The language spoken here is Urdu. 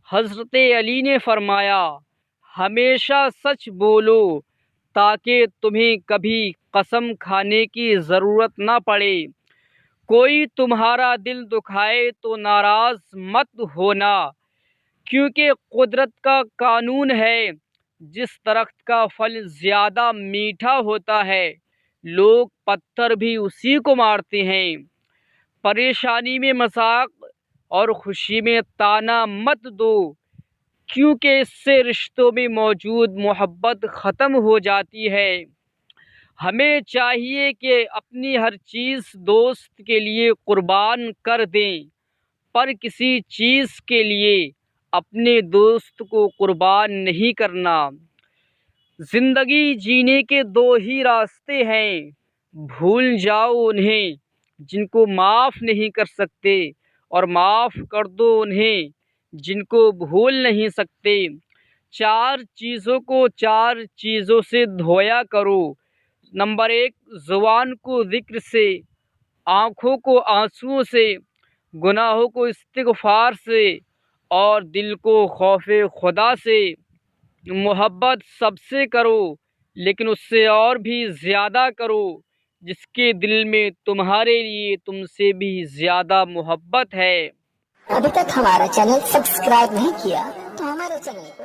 حضرت علی نے فرمایا، ہمیشہ سچ بولو تاکہ تمہیں کبھی قسم کھانے کی ضرورت نہ پڑے۔ کوئی تمہارا دل دکھائے تو ناراض مت ہونا، کیونکہ قدرت کا قانون ہے، جس درخت کا پھل زیادہ میٹھا ہوتا ہے لوگ پتھر بھی اسی کو مارتے ہیں۔ پریشانی میں مذاق اور خوشی میں طعنہ مت دو، کیونکہ اس سے رشتوں میں موجود محبت ختم ہو جاتی ہے۔ ہمیں چاہیے کہ اپنی ہر چیز دوست کے لیے قربان کر دیں، پر کسی چیز کے لیے اپنے دوست کو قربان نہیں کرنا۔ زندگی جینے کے دو ہی راستے ہیں، بھول جاؤ انہیں جن کو معاف نہیں کر سکتے، اور معاف کر دو انہیں جن کو بھول نہیں سکتے۔ چار چیزوں کو چار چیزوں سے دھویا کرو۔ نمبر 1، زبان کو ذکر سے، آنکھوں کو آنسوؤں سے، گناہوں کو استغفار سے، اور دل کو خوف خدا سے۔ محبت سب سے کرو، لیکن اس سے اور بھی زیادہ کرو جس کے دل میں تمہارے لیے تم سے بھی زیادہ محبت ہے۔ ابھی تک ہمارا چینل سبسکرائب نہیں کیا تو ہمارے چینل کو